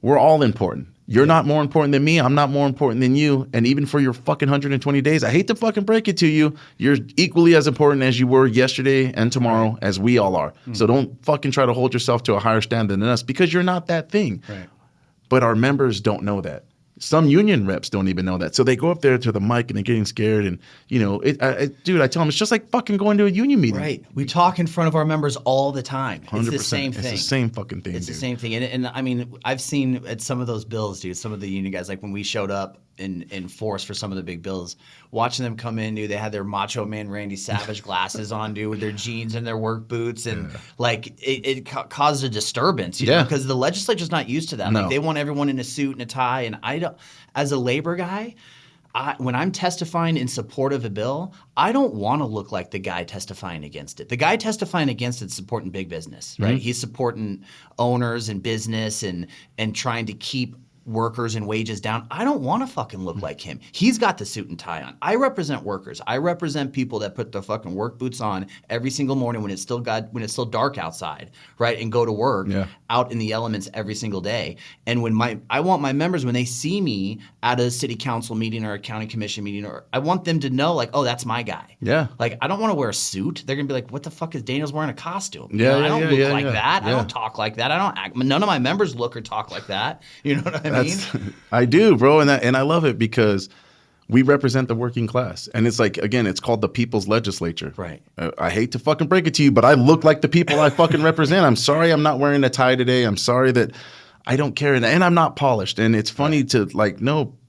we're all important. You're not more important than me. I'm not more important than you. And even for your fucking 120 days, I hate to fucking break it to you, you're equally as important as you were yesterday and tomorrow as we all are. So don't fucking try to hold yourself to a higher standard than us because you're not that thing. Right. But our members don't know that. Some union reps don't even know that. So they go up there to the mic and they're getting scared. And, dude, I tell them it's just like fucking going to a union meeting. Right. We talk in front of our members all the time. 100%. It's the same thing. It's the same fucking thing, It's the same thing. And I mean, I've seen at some of those bills, dude, some of the union guys, like when we showed up in force for some of the big bills, watching them come in, dude, they had their Macho Man Randy Savage glasses on, dude, with their jeans and their work boots. And like it caused a disturbance, you know, because the legislature's not used to that. No. Like they want everyone in a suit and a tie. And I don't, as a labor guy, when I'm testifying in support of a bill, I don't want to look like the guy testifying against it. The guy testifying against it's supporting big business, right? He's supporting owners and business and trying to keep workers and wages down. I don't want to fucking look like him. He's got the suit and tie on. I represent workers. I represent people that put their fucking work boots on every single morning when it's still dark outside, right? And go to work out in the elements every single day. And I want my members, when they see me at a city council meeting or a county commission meeting, or I want them to know, like, oh, that's my guy. Yeah. Like, I don't want to wear a suit. They're gonna be like, what the fuck is Daniel's wearing a costume? I don't look like that. I don't talk like that. I don't act. None of my members look or talk like that. You know what I mean? I do, bro, and I love it because we represent the working class, and it's like, again, it's called the people's legislature. Right. I hate to fucking break it to you, but I look like the people I fucking represent. I'm sorry I'm not wearing a tie today. I'm sorry that I don't care, and I'm not polished. And it's funny to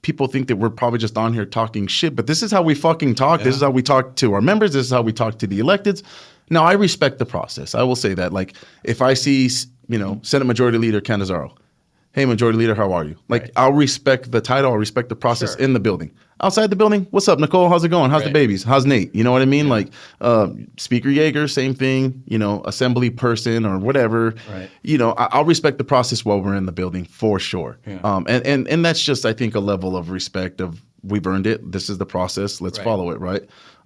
people think that we're probably just on here talking shit, but this is how we fucking talk. This is how we talk to our members. This is how we talk to the electeds. Now, I respect the process. I will say that. Like, if I see, Senate Majority Leader Canizaro, hey, Majority Leader, how are you? Like, I'll respect the title. I'll respect the process in the building. Outside the building, what's up, Nicole? How's it going? How's the babies? How's Nate? You know what I mean? Like, Speaker Yeager, same thing. Assembly person or whatever. Right. I'll respect the process while we're in the building for sure. Yeah. And that's just, I think, a level of respect of we've earned it. This is the process. Let's Right. follow it, right?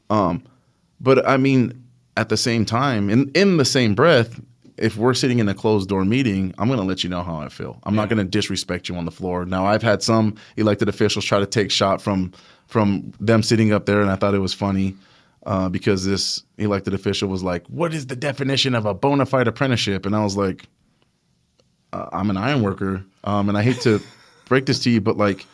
But I mean, at the same time, in the same breath, if we're sitting in a closed door meeting, I'm going to let you know how I feel. I'm not going to disrespect you on the floor. Now, I've had some elected officials try to take shot from them sitting up there, and I thought it was funny because this elected official was like, "What is the definition of a bona fide apprenticeship?" And I was like, "I'm an iron worker, and I hate to break this to you, but like,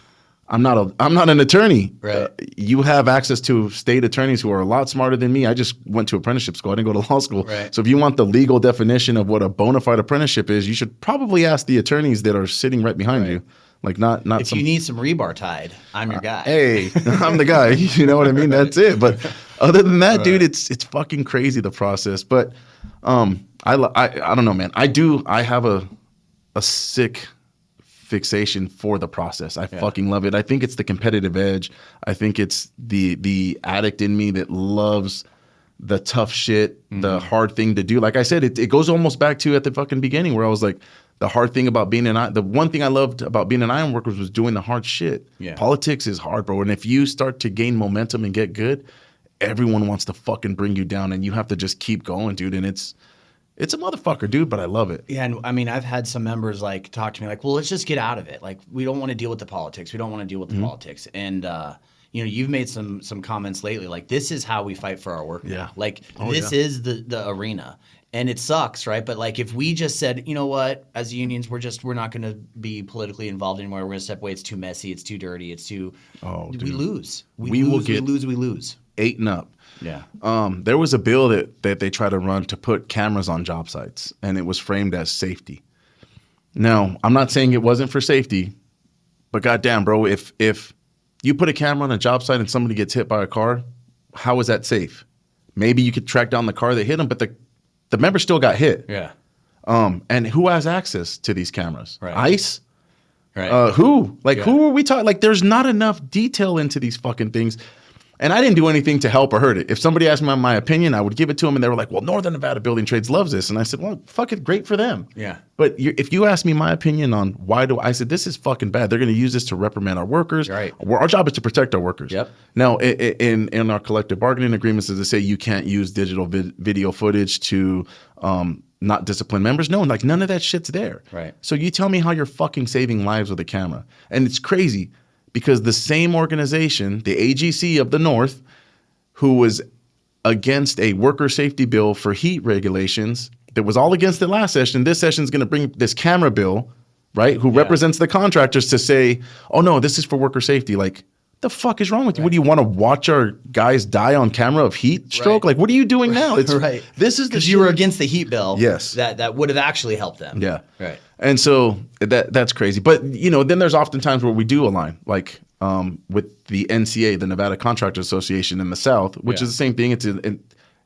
I'm not an attorney. Right. You have access to state attorneys who are a lot smarter than me. I just went to apprenticeship school. I didn't go to law school. Right. So if you want the legal definition of what a bona fide apprenticeship is, you should probably ask the attorneys that are sitting right behind you. Like not If you need some rebar tied, I'm your guy. Hey, I'm the guy. You know what I mean? That's it. But other than that, dude, it's fucking crazy, the process. But I don't know, man. I have a sick fixation for the process. I fucking love it. I think it's the competitive edge. I think it's the addict in me that loves the tough shit, the hard thing to do. Like I said, it goes almost back to at the fucking beginning where I was like, the hard thing about being the one thing I loved about being an iron worker was doing the hard shit. Yeah. Politics is hard, bro. And if you start to gain momentum and get good, everyone wants to fucking bring you down and you have to just keep going, dude. And it's a motherfucker, dude, but I love it. Yeah, and I mean, I've had some members like talk to me like, well, let's just get out of it. Like, we don't want to deal with the politics. We don't want to deal with the politics. And you've made some comments lately like, this is how we fight for our work. Yeah. Like, this is the arena. And it sucks, right? But like, if we just said, you know what, as unions, we're not going to be politically involved anymore. We're going to step away. It's too messy. It's too dirty. It's too. Oh, we dude. lose. We will get we lose. Eaten up. Yeah. There was a bill that they tried to run to put cameras on job sites, and it was framed as safety. Now, I'm not saying it wasn't for safety, but goddamn, bro, if you put a camera on a job site and somebody gets hit by a car, how is that safe? Maybe you could track down the car that hit them, but the member still got hit. Yeah. And who has access to these cameras? Right. ICE? Right. Who? Like, who are we talking? Like, there's not enough detail into these fucking things. And I didn't do anything to help or hurt it. If somebody asked me my opinion, I would give it to them. And they were like, well, Northern Nevada Building Trades loves this. And I said, well, fuck it. Great for them. Yeah. But if you ask me my opinion on I said, this is fucking bad. They're going to use this to reprimand our workers. Right. Our job is to protect our workers. Yep. Now, in our collective bargaining agreements, does it say you can't use digital video footage to not discipline members? No, like none of that shit's there. Right. So you tell me how you're fucking saving lives with a camera. And it's crazy because the same organization, the AGC of the North, who was against a worker safety bill for heat regulations that was all against it last session. This session is going to bring this camera bill, right? Who represents the contractors to say, oh no, this is for worker safety. Like, the fuck is wrong with you? What do you want to watch our guys die on camera of heat stroke? Like, what are you doing now? It's right. This is because you were against the heat bill. Yes. That would have actually helped them. Yeah. Right. And so that's crazy. But then there's often times where we do align, like with the NCA, the Nevada Contractors Association in the South, which is the same thing.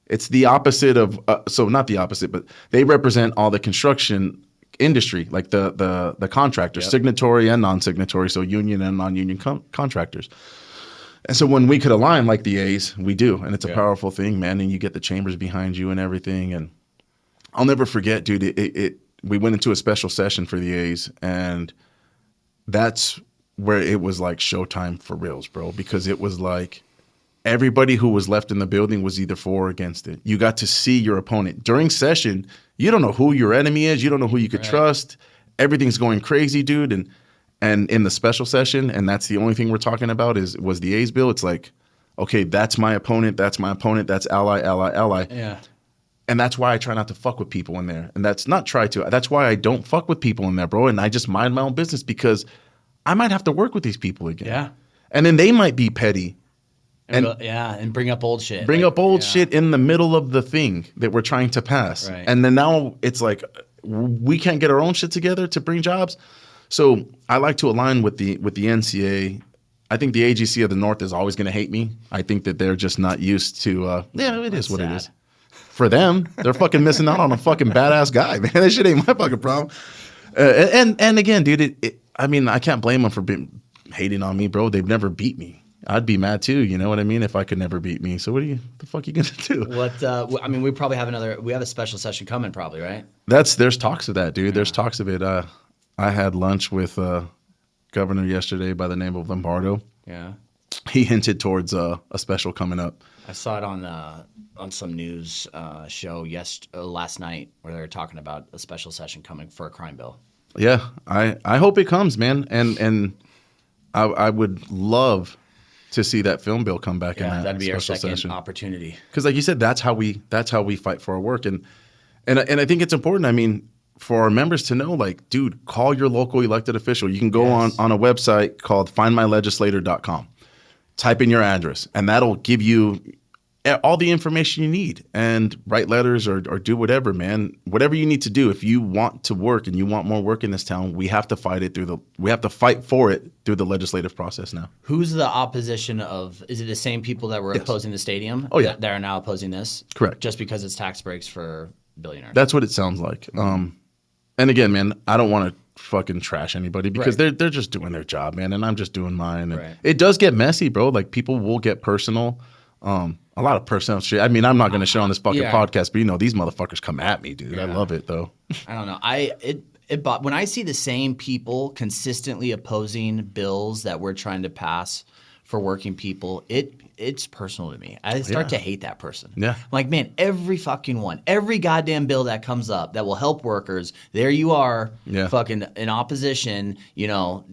It's the opposite of so not the opposite, but they represent all the construction industry, like the contractors, signatory and non-signatory, so union and non-union contractors. And so when we could align like the A's, we do, and it's a powerful thing, man. And you get the chambers behind you and everything. And I'll never forget, dude. We went into a special session for the A's, and that's where it was like showtime for reals, bro, because it was like everybody who was left in the building was either for or against it. You got to see your opponent. During session, you don't know who your enemy is. You don't know who you could trust. Everything's going crazy, dude. And in the special session, and that's the only thing we're talking about was the A's bill. It's like, okay, that's my opponent. That's my opponent. That's ally, ally, ally. Yeah. And that's why I try not to fuck with people in there. And that's not try to. That's why I don't fuck with people in there, bro. And I just mind my own business because I might have to work with these people again. Yeah. And then they might be petty. And bring up old shit. Bring up old shit in the middle of the thing that we're trying to pass. Right. And then now it's like we can't get our own shit together to bring jobs. So I like to align with the NCA. I think the AGC of the North is always going to hate me. I think that they're just not used to it is what it is. For them, they're fucking missing out on a fucking badass guy, man. That shit ain't my fucking problem. And again, dude, I mean, I can't blame them for hating on me, bro. They've never beat me. I'd be mad too, you know what I mean, if I could never beat me. So the fuck you gonna do? I mean, we probably have a special session coming probably, right? There's talks of that, dude. Yeah. There's talks of it. I had lunch with Governor yesterday by the name of Lombardo. Yeah. he hinted towards a special coming up. I saw it on some news show last night where they were talking about a special session coming for a crime bill. Yeah, I hope it comes, man, and I would love to see that film bill come back in that that'd be our special second session. opportunity. Because, like you said, that's how we fight for our work, and I think it's important. I mean, for our members to know, like, dude, call your local elected official. You can go on a website called findmylegislator.com. Type in your address, and that'll give you all the information you need, and write letters or do whatever, man. Whatever you need to do. If you want to work and you want more work in this town, we have to fight for it through the legislative process now. Who's the opposition of? Is it the same people that were opposing the stadium? Oh, yeah. That are now opposing this? Correct. Just because it's tax breaks for billionaires. That's what it sounds like. And again, man, I don't want to fucking trash anybody because they're just doing their job, man, and I'm just doing mine. And it does get messy, bro. Like, people will get personal. A lot of personal shit. I mean, I'm not going to shit on this fucking podcast, but these motherfuckers come at me, dude. I love it though. I don't know. When I see the same people consistently opposing bills that we're trying to pass for working people, it's personal to me. I start to hate that person. Yeah. I'm like, man, every fucking one, every goddamn bill that comes up that will help workers, there you are, fucking in opposition,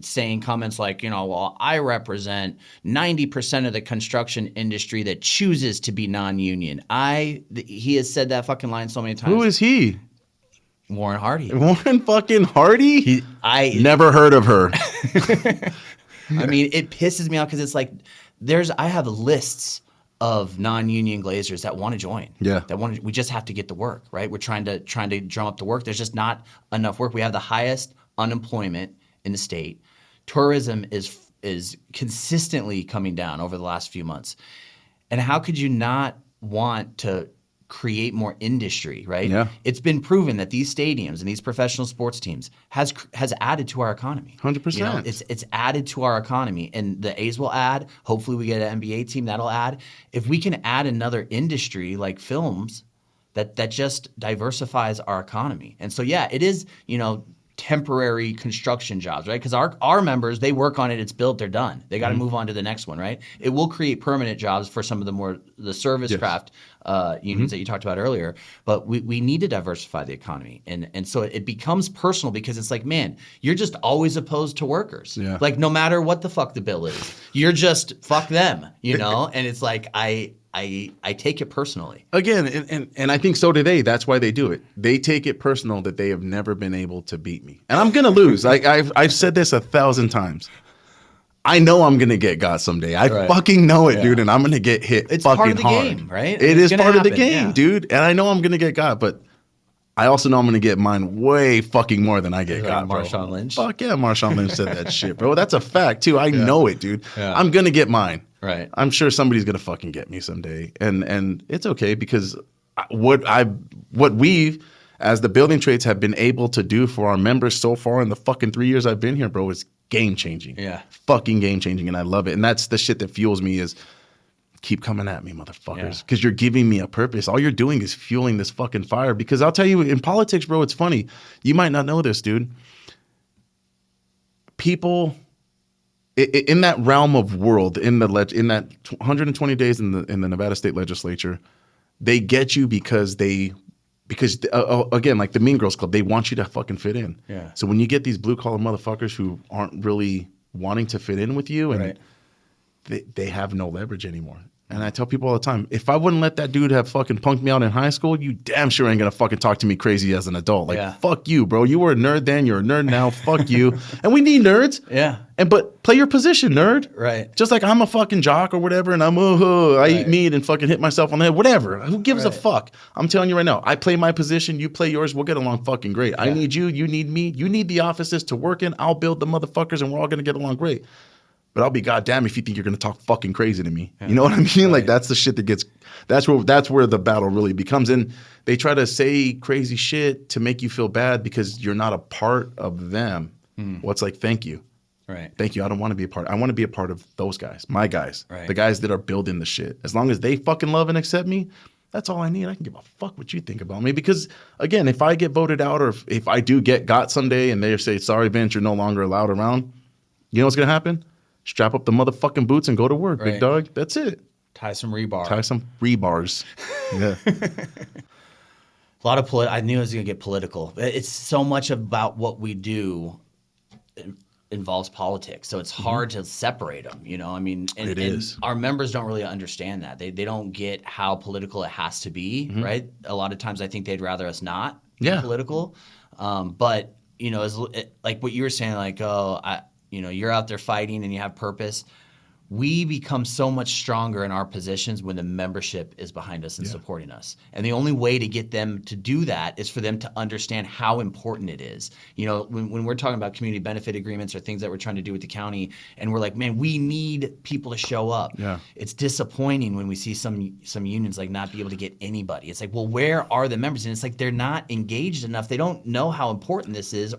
saying comments like, well, I represent 90% of the construction industry that chooses to be non-union. He has said that fucking line so many times. Who is he? Warren Hardy. Warren fucking Hardy? I never heard of her. I mean, it pisses me off because it's like I have lists of non-union glaziers that want to join. Yeah. We just have to get the work, right? We're trying to drum up the work. There's just not enough work. We have the highest unemployment in the state. Tourism is consistently coming down over the last few months. And how could you not want to create more industry, right? Yeah. It's been proven that these stadiums and these professional sports teams has added to our economy. 100%. It's added to our economy, and the A's will add. Hopefully we get an NBA team that'll add. If we can add another industry like films, that just diversifies our economy. And so it is, temporary construction jobs, right? Because our members, they work on it, it's built, they're done. They got to move on to the next one, right? It will create permanent jobs for some of the service craft unions that you talked about earlier. But we need to diversify the economy. And so it becomes personal because it's like, man, you're just always opposed to workers. Yeah. Like, no matter what the fuck the bill is, you're just fuck them, And it's like, I take it personally. Again, and I think so do they. That's why they do it. They take it personal that they have never been able to beat me. And I'm going to lose. I've said this 1,000 times. I know I'm going to get got someday. I fucking know it, dude, and I'm going to get hit it's fucking hard. It's part of the game, right? It is part of the game, dude. And I know I'm going to get got, but I also know I'm going to get mine way fucking more than I get got, bro. Marshawn Lynch? Fuck yeah, Marshawn Lynch said that shit, bro. That's a fact, too. I know it, dude. Yeah. I'm going to get mine. Right. I'm sure somebody's going to fucking get me someday. And it's okay because what we as the building trades have been able to do for our members so far in the fucking 3 years I've been here, bro, is game changing. Yeah. Fucking game changing. And I love it. And that's the shit that fuels me is keep coming at me, motherfuckers. Because you're giving me a purpose. All you're doing is fueling this fucking fire. Because I'll tell you, in politics, bro, it's funny. You might not know this, dude. People in that realm of world, in that 120 days in the Nevada State Legislature, they get you because again, like the Mean Girls Club, they want you to fucking fit in. Yeah. So when you get these blue collar motherfuckers who aren't really wanting to fit in with you, and they have no leverage anymore. And I tell people all the time, if I wouldn't let that dude have fucking punked me out in high school, you damn sure ain't gonna fucking talk to me crazy as an adult. Like, fuck you, bro. You were a nerd then, you're a nerd now. Fuck you. And we need nerds. Yeah. But play your position, nerd. Right. Just like I'm a fucking jock or whatever, and I eat meat and fucking hit myself on the head, whatever. Who gives a fuck? I'm telling you right now, I play my position, you play yours, we'll get along fucking great. I need you need me, you need the offices to work in, I'll build the motherfuckers, and we're all gonna get along great. But I'll be goddamn if you think you're gonna talk fucking crazy to me. You know what I mean? Right. Like that's the shit that gets. That's where the battle really becomes. And they try to say crazy shit to make you feel bad because you're not a part of them. Well, it's like, thank you. Right. Thank you. I don't want to be a part. I want to be a part of those guys, my guys, the guys that are building the shit. As long as they fucking love and accept me, that's all I need. I can give a fuck what you think about me. Because again, if I get voted out or if I do get got someday and they say, sorry, Vince, you're no longer allowed around, you know what's gonna happen? strap up the motherfucking boots and go to work, Right. big dog. That's it. Tie some rebar. Tie some rebars. Yeah. A lot of I knew it was going to get political. It's so much about what we do involves politics, so it's hard to separate them. I mean, and our members don't really understand that. They don't get how political it has to be, right? A lot of times, I think they'd rather us not be political. But like what you were saying, like, you're out there fighting and you have purpose. We become so much stronger in our positions when the membership is behind us and supporting us. And the only way to get them to do that is for them to understand how important it is. When we're talking about community benefit agreements or things that we're trying to do with the county, and we're like, man, we need people to show up. Yeah. It's disappointing when we see some unions like not be able to get anybody. It's like, well, where are the members? And it's like they're not engaged enough. They don't know how important this is.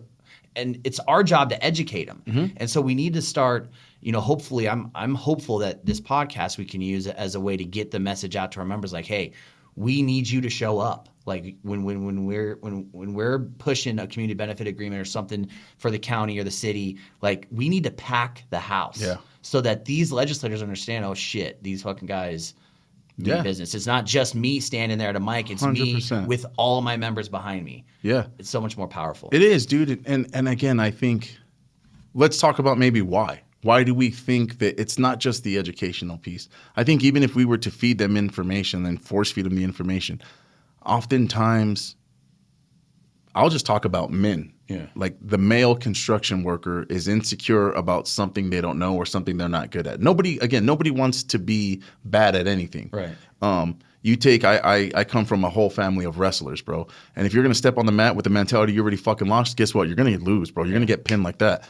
And it's our job to educate them. And so we need to start, hopefully I'm hopeful that this podcast we can use as a way to get the message out to our members, like, hey, we need you to show up. Like when we're pushing a community benefit agreement or something for the county or the city, like we need to pack the house so that these legislators understand, oh shit, these fucking guys do business. It's not just me standing there at a mic. It's 100%. Me with all of my members behind me. Yeah. It's so much more powerful. It is, dude. And again, I think let's talk about maybe why. Why do we think that it's not just the educational piece? I think even if we were to feed them information and force feed them the information, oftentimes I'll just talk about men. Yeah. Like the male construction worker is insecure about something they don't know or something they're not good at. Nobody wants to be bad at anything. Right. I come from a whole family of wrestlers, bro. And if you're going to step on the mat with the mentality you're already fucking lost, guess what? You're going to lose, bro. You're going to get pinned like that.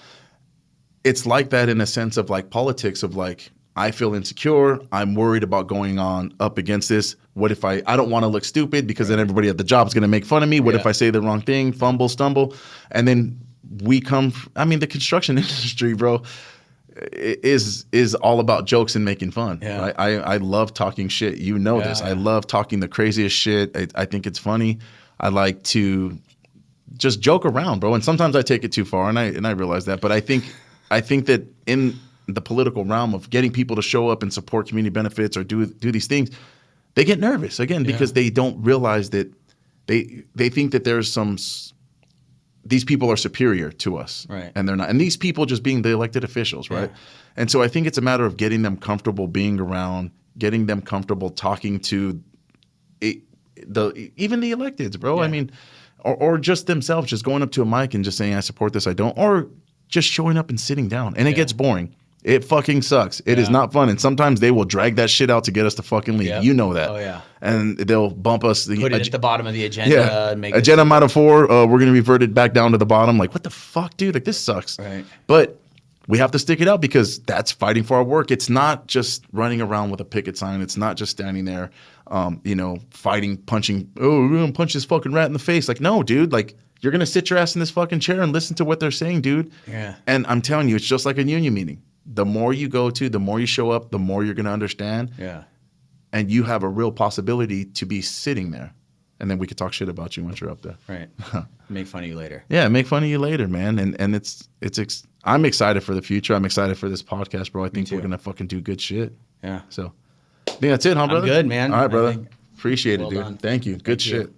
It's like that in a sense of like politics of like, I feel insecure. I'm worried about going on up against this. What if I don't want to look stupid because then everybody at the job is going to make fun of me. What if I say the wrong thing, fumble, stumble? And then the construction industry, bro, is all about jokes and making fun. Yeah. Right? I love talking shit. This. I love talking the craziest shit. I think it's funny. I like to just joke around, bro. And sometimes I take it too far, and I realize that. But I think that in the political realm of getting people to show up and support community benefits or do these things, they get nervous again because they don't realize that they think that there's these people are superior to us, right? And they're not. And these people just being the elected officials, right? And so I think it's a matter of getting them comfortable being around, getting them comfortable talking to even the electeds, bro. Yeah. I mean, or just themselves, just going up to a mic and just saying, I support this, I don't, or just showing up and sitting down. And it gets boring. It fucking sucks. It is not fun. And sometimes they will drag that shit out to get us to fucking leave. Yep. You know that. Oh, yeah. And they'll bump us. Put it at the bottom of the agenda. And make agenda item 4, we're going to revert it back down to the bottom. Like, what the fuck, dude? Like, this sucks. Right. But we have to stick it out because that's fighting for our work. It's not just running around with a picket sign. It's not just standing there, fighting, punching. Oh, we're going to punch this fucking rat in the face. Like, no, dude. Like, you're going to sit your ass in this fucking chair and listen to what they're saying, dude. Yeah. And I'm telling you, it's just like a union meeting. The more you go to, the more you show up, the more you're going to understand. Yeah. And you have a real possibility to be sitting there. And then we could talk shit about you once you're up there. Right. Make fun of you later. Yeah, make fun of you later, man. And I'm excited for the future. I'm excited for this podcast, bro. I think we're going to fucking do good shit. Yeah. So I think that's it, huh, brother? I'm good, man. All right, brother. Appreciate it, dude. Done. Thank you. Good shit.